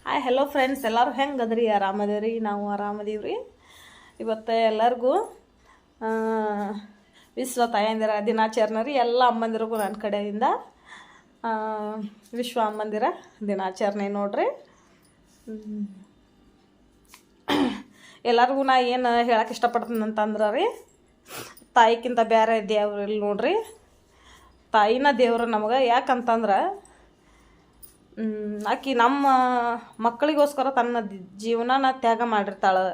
Hi hello friends, ಎಲ್ಲರೂ ಹೆಂಗೆ ಅದ್ರಿ? ಆರಾಮದೇವ್ರಿ? ನಾವು ಆರಾಮದೀವ್ರಿ. ಇವತ್ತು ಎಲ್ಲರಿಗೂ ವಿಶ್ವ ತಾಯಂದಿರ ದಿನಾಚರಣೆ ರೀ. ಎಲ್ಲ ಅಮ್ಮಂದಿರಿಗೂ ನನ್ನ ಕಡೆಯಿಂದ ವಿಶ್ವ ಅಮ್ಮಂದಿರ ದಿನಾಚರಣೆ ನೋಡ್ರಿ. ಎಲ್ಲರಿಗೂ ನಾ ಏನು ಹೇಳಕ್ಕೆ ಇಷ್ಟಪಡ್ತೀನಿ ಅಂತಂದ್ರೆ ರೀ, ತಾಯಿಗಿಂತ ಬೇರೆ ದೇವ್ರು ಇಲ್ಲಿ ನೋಡ್ರಿ. ತಾಯಿನ ದೇವರು ನಮಗೆ. ಯಾಕಂತಂದ್ರೆ ಆಕಿ ನಮ್ಮ ಮಕ್ಕಳಿಗೋಸ್ಕರ ತನ್ನ ಜೀವನನ ತ್ಯಾಗ ಮಾಡಿರ್ತಾಳೆ.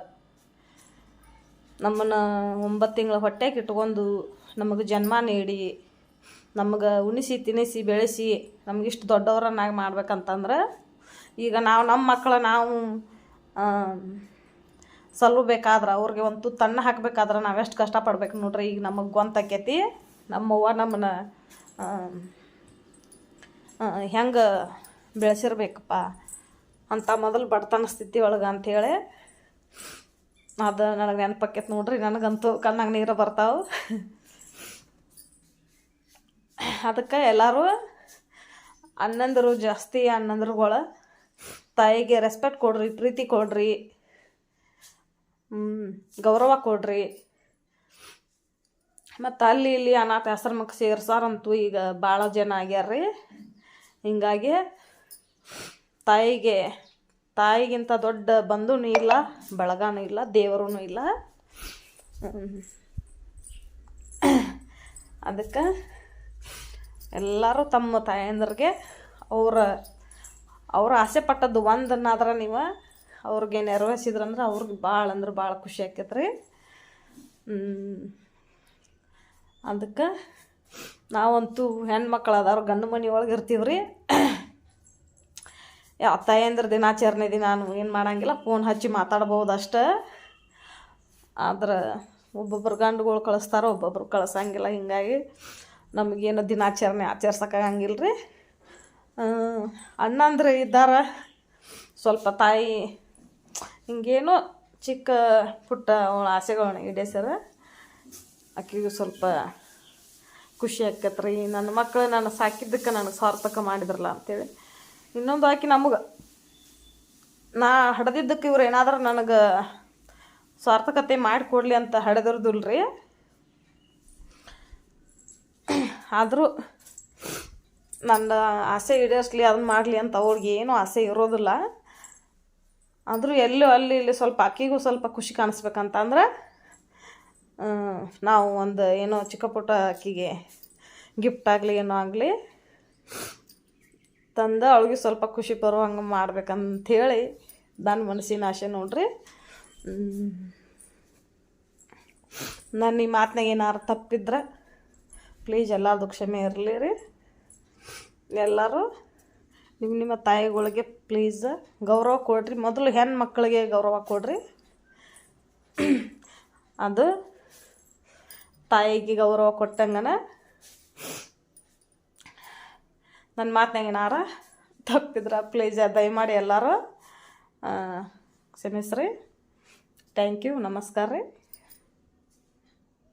ನಮ್ಮನ್ನು 9 ತಿಂಗಳ ಹೊಟ್ಟೆಗೆ ಇಟ್ಕೊಂಡು ನಮಗೆ ಜನ್ಮ ನೀಡಿ, ನಮಗೆ ಉಣಿಸಿ ತಿನ್ನಿಸಿ ಬೆಳೆಸಿ ನಮಗಿಷ್ಟು ದೊಡ್ಡವರನ್ನಾಗಿ ಮಾಡ್ಬೇಕಂತಂದ್ರೆ, ಈಗ ನಮ್ಮ ಮಕ್ಕಳು ನಾವು ಸಲ್ಲಬೇಕಾದ್ರೆ, ಅವ್ರಿಗೆ ಒಂದು ತುತ್ತು ಅನ್ನ ಹಾಕಬೇಕಾದ್ರೆ ನಾವೆಷ್ಟು ಕಷ್ಟಪಡ್ಬೇಕು ನೋಡ್ರಿ. ಈಗ ನಮಗೆ ಗೊಂತಾಕೈತಿ ನಮ್ಮವ್ವ ನಮ್ಮನ್ನ ಹೆಂಗೆ ಬೆಳೆಸಿರ್ಬೇಕಪ್ಪ ಅಂತ ಮೊದಲು ಬಡತನ ಸ್ಥಿತಿ ಒಳಗೆ ಅಂಥೇಳಿ ಅದು ನನಗೆ ನೆನಪಾಕೈತೆ ನೋಡ್ರಿ. ನನಗಂತೂ ಕಣ್ಣಾಗ ನೀರು ಬರ್ತಾವೆ. ಅದಕ್ಕೆ ಎಲ್ಲರೂ ಅಣ್ಣಂದರು ಜಾಸ್ತಿ ಅಣ್ಣಂದ್ರುಗಳು ತಾಯಿಗೆ ರೆಸ್ಪೆಕ್ಟ್ ಕೊಡ್ರಿ, ಪ್ರೀತಿ ಕೊಡ್ರಿ, ಗೌರವ ಕೊಡ್ರಿ. ಮತ್ತು ಅಲ್ಲಿ ಇಲ್ಲಿ ಅನಾಥ ಆಶ್ರಮಕ್ಕೆ ಸೇರ್ಸಾರಂತೂ ಈಗ ಭಾಳ ಜನ ಆಗ್ಯಾರ್ರಿ. ಹಿಂಗಾಗಿ ತಾಯಿಗಿಂತ ದೊಡ್ಡ ಬಂಧುನೂ ಇಲ್ಲ, ಬಳಗನೂ ಇಲ್ಲ, ದೇವರೂ ಇಲ್ಲ. ಅದಕ್ಕೆ ಎಲ್ಲರೂ ತಮ್ಮ ತಾಯಂದ್ರಿಗೆ ಅವ್ರ ಆಸೆ ಪಟ್ಟದ್ದು ಒಂದನ್ನಾದ್ರೆ ನೀವು ಅವ್ರಿಗೆ ನೆರವೇರಿಸಿದ್ರಂದ್ರೆ ಅವ್ರಿಗೆ ಭಾಳ ಖುಷಿ ಆಕೈತೆ ರೀ. ಅದಕ್ಕೆ ನಾವಂತೂ ಹೆಣ್ಮಕ್ಳು ಅದಾರು ಗಂಡು ಮನೆ ಒಳಗೆ ಇರ್ತೀವಿ ರೀ. ತಾಯಂದ್ರ ದಿನಾಚರಣೆ ದಿನ ನಾನು ಏನು ಮಾಡೋಂಗಿಲ್ಲ, ಫೋನ್ ಹಚ್ಚಿ ಮಾತಾಡ್ಬೋದು ಅಷ್ಟೇ. ಆದ್ರೆ ಒಬ್ಬೊಬ್ರು ಗಂಡುಗಳು ಕಳಿಸ್ತಾರೋ, ಒಬ್ಬೊಬ್ರು ಕಳಿಸಂಗಿಲ್ಲ. ಹಿಂಗಾಗಿ ನಮಗೇನು ದಿನಾಚರಣೆ ಆಚರ್ಸೋಕ್ಕಾಗಂಗಿಲ್ಲ ರೀ. ಅಣ್ಣಂದ್ರೆ ಇದ್ದಾರೆ, ಸ್ವಲ್ಪ ತಾಯಿ ಹಿಂಗೇನೋ ಚಿಕ್ಕ ಪುಟ್ಟ ಅವಳ ಆಸೆಗಳನ್ನ ಈಡೇರ್ಸ್ಯಾರ. ಆಕೆಗೂ ಸ್ವಲ್ಪ ಖುಷಿ ಆಕೈತೆ ರೀ. ನನ್ನ ಮಕ್ಕಳು ನಾನು ಸಾಕಿದ್ದಕ್ಕೆ ನನಗೆ ಸಾರ್ಥಕ ಮಾಡಿದ್ರಲ್ಲ ಅಂಥೇಳಿ. ಇನ್ನೊಂದು ಆಕೆ ನಮಗೆ ನಾ ಹಡ್ದಿದ್ದಕ್ಕೆ ಇವ್ರು ಏನಾದರೂ ನನಗೆ ಸಾರ್ಥಕತೆ ಮಾಡಿಕೊಡ್ಲಿ ಅಂತ ಹಡೆದಿರ್ದಿಲ್ಲ ರೀ. ಆದರೂ ನನ್ನ ಆಸೆ ಈಡೇರಿಸ್ಲಿ, ಅದನ್ನ ಮಾಡಲಿ ಅಂತ ಅವ್ರಿಗೆ ಏನೂ ಆಸೆ ಇರೋದಿಲ್ಲ. ಆದರೂ ಎಲ್ಲೂ ಅಲ್ಲಿ ಇಲ್ಲಿ ಸ್ವಲ್ಪ ಆಕೆಗೂ ಸ್ವಲ್ಪ ಖುಷಿ ಕಾಣಿಸ್ಬೇಕಂತಂದ್ರೆ ನಾವು ಒಂದು ಏನೋ ಚಿಕ್ಕ ಪುಟ್ಟ ಆಕೆಗೆ ಗಿಫ್ಟ್ ಆಗಲಿ ಏನೋ ಆಗಲಿ ತಂದು ಅವಳಿಗೆ ಸ್ವಲ್ಪ ಖುಷಿ ಬರೋ ಹಂಗೆ ಮಾಡ್ಬೇಕಂಥೇಳಿ ನನ್ನ ಮನಸ್ಸಿನ ಆಸೆ ನೋಡ್ರಿ. ನಾನು ಈ ಮಾತಿನಾಗ ಏನಾರು ತಪ್ಪಿದ್ರೆ ಪ್ಲೀಸ್ ಎಲ್ಲರದು ಕ್ಷಮೆ ಇರಲಿ ರೀ. ಎಲ್ಲರೂ ನಿಮ್ಮ ತಾಯಿಗಳಿಗೆ ಪ್ಲೀಸ್ ಗೌರವ ಕೊಡ್ರಿ. ಮೊದಲು ಹೆಣ್ಣು ಮಕ್ಕಳಿಗೆ ಗೌರವ ಕೊಡ್ರಿ. ಅದು ತಾಯಿಗೆ ಗೌರವ ಕೊಟ್ಟಂಗನ. ನನ್ನ ಮಾತಿನಾಗ ಏನಾರ ತಪ್ಪಿದ್ರೆ ಪ್ಲೀಸ್ ದಯಮಾಡಿ ಎಲ್ಲರೂ ಕ್ಷಮಿಸ್ರಿ. Thank you. ನಮಸ್ಕಾರ ರೀ.